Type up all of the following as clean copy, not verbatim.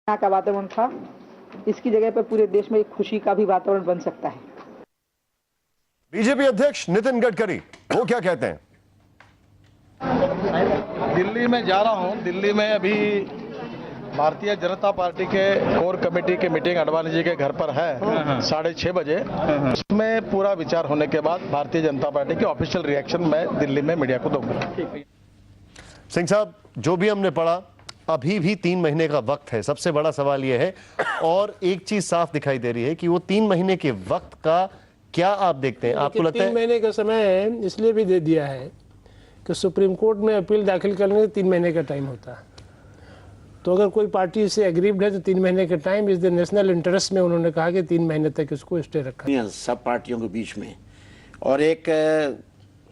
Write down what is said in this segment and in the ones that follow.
यहाँ का वातावरण था, इसकी जगह पर पूरे देश में एक खुशी का भी वातावरण बन सकता है। बीजेपी अध्यक्ष नितिन गडकरी वो क्या कहते हैं? दिल्ली में जा रहा हूं। दिल्ली में अभी भारतीय जनता पार्टी के कोर कमेटी की मीटिंग अडवाणी जी के घर पर है 6:30 बजे। उसमें पूरा विचार होने के बाद भारतीय जनता पार्टी के ऑफिशियल रिएक्शन मैं दिल्ली में मीडिया को दूंगा। सिंह साहब, जो भी हमने पढ़ा, अभी भी 3 महीने का वक्त है। सबसे बड़ा सवाल यह है, और एक चीज साफ दिखाई दे रही है कि वो 3 महीने के वक्त का क्या आप देखते हैं? आपको लगता है 3 महीने का समय इसलिए भी दे दिया है कि सुप्रीम कोर्ट में अपील दाखिल करने के 3 महीने का टाइम होता है। तो अगर कोई पार्टी इससे एग्रीव्ड है तो 3 महीने का टाइम इस द नेशनल इंटरेस्ट में उन्होंने कहा कि 3 महीने तक इसको स्टे रखा सब पार्टियों के बीच में। और एक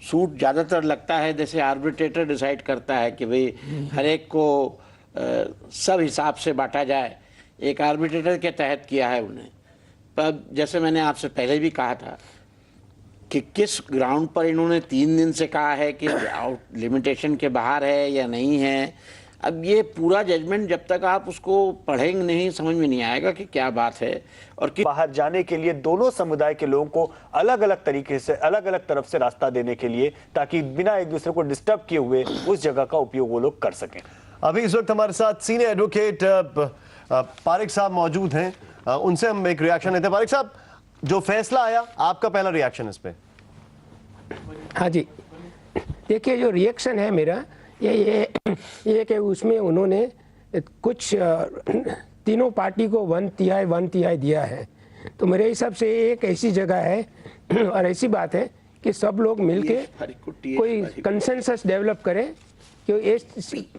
सूट ज़्यादातर लगता है जैसे आर्बिट्रेटर डिसाइड करता है कि भाई हर एक को सब हिसाब से बांटा जाए। एक आर्बिट्रेटर के तहत किया है उन्हें। पर जैसे मैंने आपसे पहले भी कहा था कि किस ग्राउंड पर इन्होंने 3 दिन से कहा है कि लिमिटेशन के बाहर है या नहीं है। अब ये पूरा जजमेंट जब तक आप उसको पढ़ेंगे नहीं, समझ में नहीं आएगा कि क्या बात है। और कि बाहर जाने के लिए दोनों समुदाय के लोगों को अलग अलग तरीके से, अलग अलग तरफ से रास्ता देने के लिए, ताकि बिना एक दूसरे को डिस्टर्ब किए हुए उस जगह का उपयोग वो लोग कर सकें। अभी इस वक्त हमारे साथ सीनियर एडवोकेट पारिक साहब मौजूद हैं। उनसे हम एक रिएक्शन लेते हैं। पारिक साहब, जो फैसला आया, आपका पहला रिएक्शन इस पे? हाँ जी, देखिए जो रिएक्शन है मेरा ये कि उसमें उन्होंने कुछ तीनों पार्टी को 1/3 दिया है। तो मेरे हिसाब से एक ऐसी जगह है और ऐसी बात है कि सब लोग मिलके कोई कंसेंसस डेवलप करें कि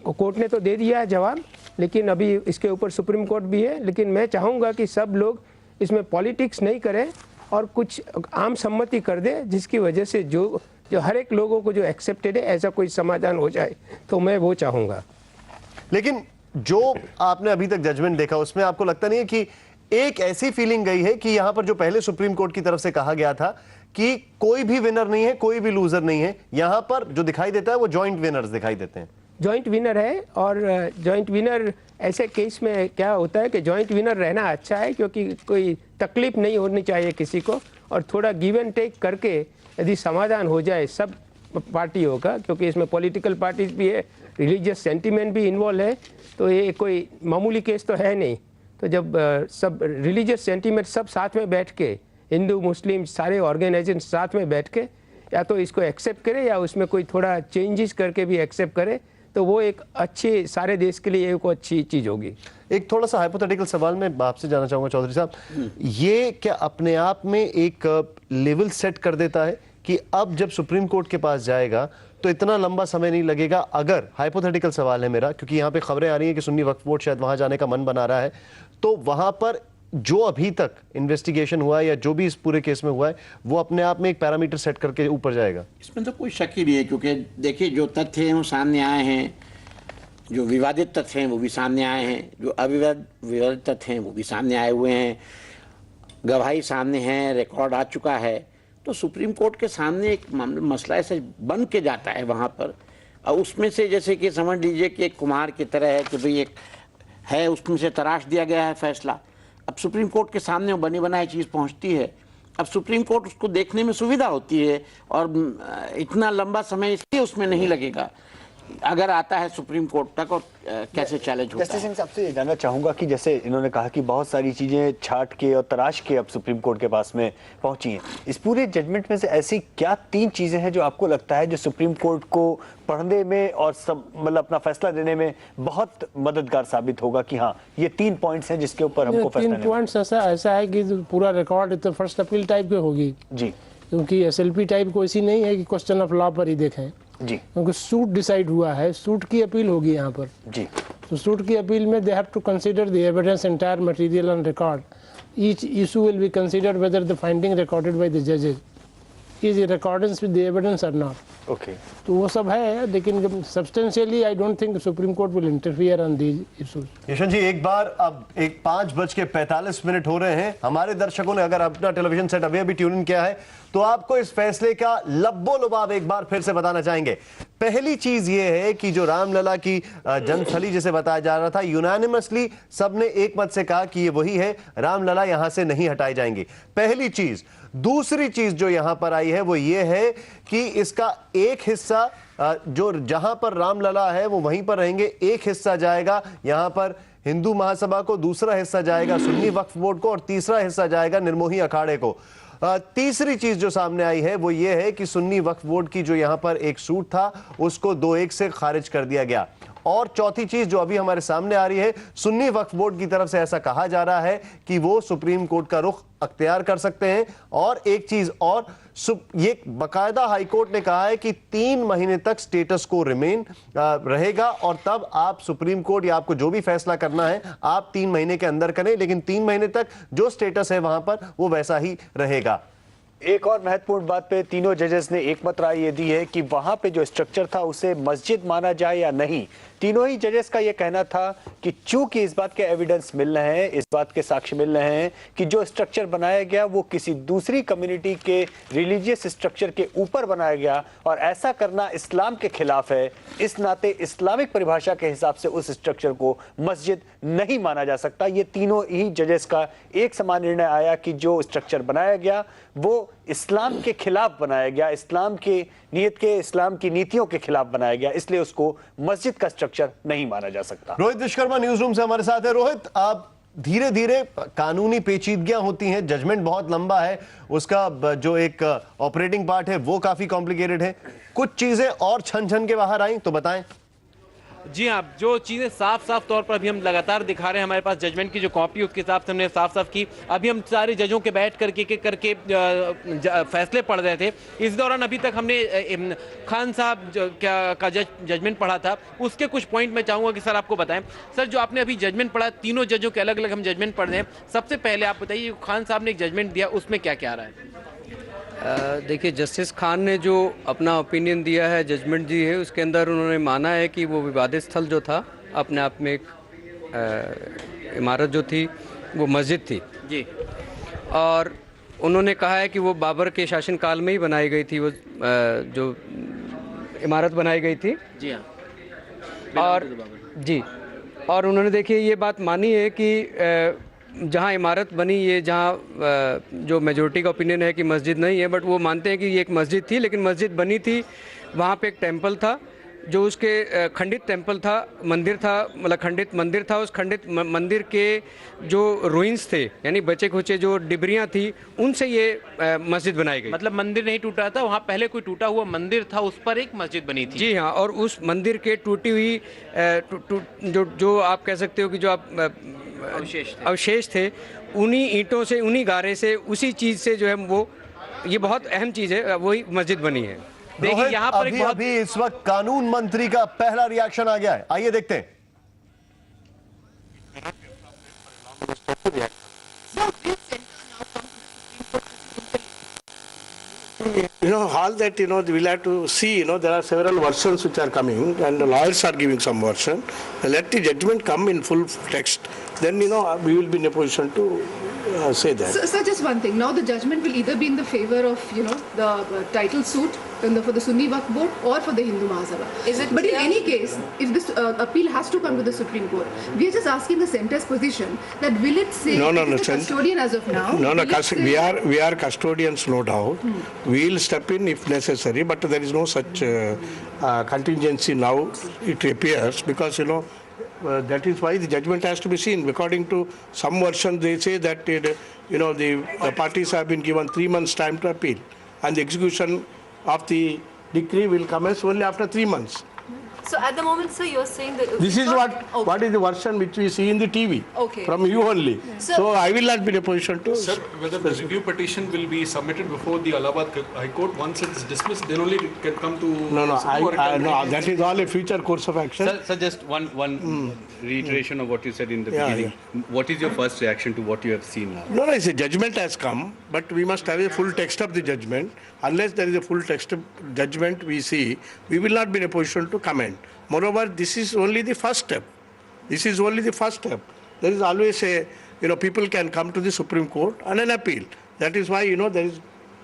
कोर्ट ने तो दे दिया है जवाब, लेकिन अभी इसके ऊपर सुप्रीम कोर्ट भी है। लेकिन मैं चाहूँगा कि सब लोग इसमें पॉलिटिक्स नहीं करें और कुछ आम सम्मति कर दे, जिसकी वजह से जो हर एक लोगों को जो एक्सेप्टेड है ऐसा कोई समाधान हो जाए, तो मैं वो चाहूँगा। लेकिन जो आपने अभी तक जजमेंट देखा, उसमें आपको लगता नहीं है कि एक ऐसी फीलिंग गई है कि यहां पर जो पहले सुप्रीम कोर्ट की तरफ से कहा गया था कि कोई भी विनर नहीं है, कोई भी लूजर नहीं है, यहां पर जो दिखाई देता है वो जॉइंट विनर्स दिखाई देते हैं? जॉइंट विनर है, और जॉइंट विनर ऐसे केस में क्या होता है कि जॉइंट विनर रहना अच्छा है, क्योंकि कोई तकलीफ नहीं होनी चाहिए किसी को, और थोड़ा गिव एंड टेक करके यदि समाधान हो जाए सब पार्टियों का, क्योंकि इसमें पॉलिटिकल पार्टीज भी है, रिलीजियस सेंटीमेंट भी इन्वॉल्व है, तो ये कोई मामूली केस तो है नहीं। तो जब सब रिलीजियस सेंटीमेंट सब साथ में बैठ के, हिंदू मुस्लिम सारे ऑर्गेनाइजेशन साथ में बैठ के या तो इसको एक्सेप्ट करे या उसमें कोई थोड़ा चेंजेस करके भी एक्सेप्ट करे, तो वो एक अच्छी, सारे देश के लिए एक अच्छी चीज़ होगी। एक थोड़ा सा हाइपोथेटिकल सवाल मैं आपसे जानना चाहूँगा चौधरी साहब, ये क्या अपने आप में एक लेवल सेट कर देता है कि अब जब सुप्रीम कोर्ट के पास जाएगा तो इतना लंबा समय नहीं लगेगा? अगर हाइपोथेटिकल सवाल है मेरा, क्योंकि यहाँ पे खबरें आ रही हैं कि सुन्नी वक्फ बोर्ड शायद वहाँ जाने का मन बना रहा है, तो वहाँ पर जो अभी तक इन्वेस्टिगेशन हुआ है या जो भी इस पूरे केस में हुआ है, वो अपने आप में एक पैरामीटर सेट करके ऊपर जाएगा? इसमें तो कोई शक ही नहीं है, क्योंकि देखिए जो तथ्य हैं वो सामने आए हैं, जो विवादित तथ्य हैं वो भी सामने आए हैं, जो अविवादित तथ्य हैं वो भी सामने आए हुए हैं, गवाही सामने है, रिकॉर्ड आ चुका है। तो सुप्रीम कोर्ट के सामने एक मसला ऐसे बन के जाता है वहाँ पर, और उसमें से जैसे कि समझ लीजिए कि एक कुम्हार की तरह है कि भाई एक है, उसमें से तराश दिया गया है फैसला। अब सुप्रीम कोर्ट के सामने वो बनी बनाई चीज़ पहुँचती है, अब सुप्रीम कोर्ट उसको देखने में सुविधा होती है, और इतना लंबा समय इसलिए उसमें नहीं लगेगा अगर आता है सुप्रीम कोर्ट तक, और कैसे चैलेंज होता है। जस्टिस सिंह साहब से जानना चाहूंगा कि जैसे इन्होंने कहा कि बहुत सारी चीजें छाट के और तराश के अब सुप्रीम कोर्ट के पास में पहुंची हैं, इस पूरे जजमेंट में से ऐसी क्या 3 चीजें हैं जो आपको लगता है जो सुप्रीम कोर्ट को पढ़ने में और सब मतलब अपना फैसला देने में बहुत मददगार साबित होगा कि हाँ ये 3 पॉइंट्स हैं जिसके ऊपर हमको फैसला 3 पॉइंट्स ऐसा है कि पूरा रिकॉर्ड तो फर्स्ट अपील टाइप की होगी जी, क्योंकि SLP टाइप को ऐसी नहीं है कि क्वेश्चन ऑफ लॉ पर ही देखें जी, क्योंकि सूट डिसाइड हुआ है, सूट की अपील होगी यहाँ पर जी। तो सूट की अपील में they have to consider the evidence entire material on record, each issue will be considered whether the finding recorded by the जजेस। Is in accordance with the evidence और not. Okay, तो वो सब है, लेकिन substantially I don't think Supreme Court will interfere on these issues. Yashwant ji, एक बार अब 5:45 हो रहे हैं, हमारे दर्शकों ने अगर अपना टेलीविजन सेट अभी ट्यून इन किया है तो आपको इस फैसले का लब्बो लुबाब एक बार फिर से बताना चाहेंगे। पहली चीज ये है कि जो रामलला की जनस्थली जिसे बताया जा रहा था, यूनानिमसली सबने एक मत से कहा कि ये वही है, रामलला यहां से नहीं हटाए जाएंगे, पहली चीज। दूसरी चीज जो यहां पर आई है वो ये है कि इसका एक हिस्सा जो जहां पर रामलला है वो वहीं पर रहेंगे, एक हिस्सा जाएगा यहां पर हिंदू महासभा को, दूसरा हिस्सा जाएगा सुन्नी वक्फ बोर्ड को और तीसरा हिस्सा जाएगा निर्मोही अखाड़े को। तीसरी चीज जो सामने आई है वो ये है कि सुन्नी वक्फ बोर्ड की जो यहां पर एक सूट था उसको 2-1 से खारिज कर दिया गया। और चौथी चीज जो अभी हमारे सामने आ रही है, सुन्नी वक्फ बोर्ड की तरफ से ऐसा कहा जा रहा है कि वो सुप्रीम कोर्ट का रुख अख्तियार कर सकते हैं। और एक चीज और, ये बाकायदा हाईकोर्ट ने कहा है कि 3 महीने तक स्टेटस को रिमेन रहेगा और तब आप सुप्रीम कोर्ट या आपको जो भी फैसला करना है आप 3 महीने के अंदर करें, लेकिन 3 महीने तक जो स्टेटस है वहां पर वो वैसा ही रहेगा। एक और महत्वपूर्ण बात पे तीनों जजेस ने एक मत राय ये दी है कि वहां पे जो स्ट्रक्चर था उसे मस्जिद माना जाए या नहीं। तीनों ही जजेस का ये कहना था कि चूंकि इस बात के एविडेंस मिल रहे हैं, इस बात के साक्ष्य मिल रहे हैं कि जो स्ट्रक्चर बनाया गया वो किसी दूसरी कम्युनिटी के रिलीजियस स्ट्रक्चर के ऊपर बनाया गया और ऐसा करना इस्लाम के खिलाफ है, इस नाते इस्लामिक परिभाषा के हिसाब से उस स्ट्रक्चर को मस्जिद नहीं माना जा सकता। ये तीनों ही जजेस का एक समान निर्णय आया कि जो स्ट्रक्चर बनाया गया वो इस्लाम के खिलाफ बनाया गया, इस्लाम के नीयत के, इस्लाम की नीतियों के खिलाफ बनाया गया, इसलिए उसको मस्जिद का स्ट्रक्चर नहीं माना जा सकता। रोहित विश्वकर्मा न्यूज रूम से हमारे साथ है। रोहित, आप धीरे धीरे कानूनी पेचीदगियां होती हैं, जजमेंट बहुत लंबा है, उसका जो एक ऑपरेटिंग पार्ट है वो काफी कॉम्प्लिकेटेड है, कुछ चीजें और छन छन के बाहर आई तो बताएं। जी हाँ, जो चीज़ें साफ तौर पर अभी हम लगातार दिखा रहे हैं, हमारे पास जजमेंट की जो कॉपी उसके हिसाब से हमने साफ की। अभी हम सारे जजों के बैठ करके फैसले पढ़ रहे थे। इस दौरान अभी तक हमने खान साहब का जजमेंट पढ़ा था, उसके कुछ पॉइंट मैं चाहूँगा कि सर आपको बताएं। सर, जो आपने अभी जजमेंट पढ़ा, तीनों जजों के अलग अलग हम जजमेंट पढ़ रहे हैं। सबसे पहले आप बताइए, खान साहब ने एक जजमेंट दिया, उसमें क्या क्या आ रहा है? देखिए, जस्टिस खान ने जो अपना ओपिनियन दिया है, जजमेंट दी है, उसके अंदर उन्होंने माना है कि वो विवादित स्थल जो था अपने आप में एक इमारत जो थी वो मस्जिद थी जी, और उन्होंने कहा है कि वो बाबर के शासनकाल में ही बनाई गई थी, वो जो इमारत बनाई गई थी जी हाँ, और जी, और उन्होंने देखिए ये बात मानी है कि जहाँ इमारत बनी, ये जहाँ जो मेजोरिटी का ओपिनियन है कि मस्जिद नहीं है, बट वो मानते हैं कि ये एक मस्जिद थी, लेकिन मस्जिद बनी थी, वहाँ पे एक टेंपल था जो उसके खंडित टेंपल था, मंदिर था, मतलब खंडित मंदिर था। उस खंडित मंदिर के जो रुइंस थे, यानी बचे खुचे जो डिबरियाँ थी, उनसे ये मस्जिद बनाई गई। मतलब मंदिर नहीं टूटा था, वहाँ पहले कोई टूटा हुआ मंदिर था, उस पर एक मस्जिद बनी थी। जी हाँ, और उस मंदिर के टूटी हुई जो आप कह सकते हो कि जो आप अवशेष थे, उन्हीं ईंटों से, उन्हीं गारे से, उसी चीज़ से जो है वो, ये बहुत अहम चीज़ है, वही मस्जिद बनी है। देखिए यहाँ पर अभी इस वक्त कानून मंत्री का पहला रिएक्शन आ गया है, आइए देखते हैं। All that, we'll have to see, there are several versions which are coming and the lawyers are giving some version. Let the judgment come in full text. Then, we will be in a position to say that. So just one thing. Now the judgment will either be in the favor of, the title suit for the Sunni Waqf Board or for the Hindu Mahasabha. But in any case, if this appeal has to come to the Supreme Court, we are just asking the centre's position that will it say the custodian as of now? No, we are custodians, no doubt. We will step in if necessary, but there is no such contingency now, it appears, because, that is why the judgment has to be seen. According to some version, they say that, the parties have been given 3 months' time to appeal, and the execution of the decree will commence only after 3 months. So at the moment, sir, you're saying that This is what is the version which we see in the TV from you only. So I will not be in a position to. Sir, whether the review petition will be submitted before the Allahabad High Court, once it's dismissed, then only it can come to. No, that is all a future course of action. Sir, just one reiteration of what you said in the beginning. What is your first reaction to what you have seen now? No, it's a judgment has come, but we must have a full text of the judgment. Unless there is a full text of judgment we see, we will not be in a position to comment. Moreover, this is only the first step. This is only the first step. There is always people can come to the Supreme Court on an appeal. That is why,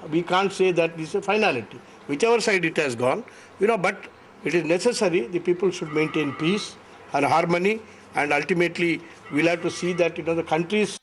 we can't say that this is a finality. Whichever side it has gone, but it is necessary, the people should maintain peace and harmony, and ultimately we'll have to see that, the country's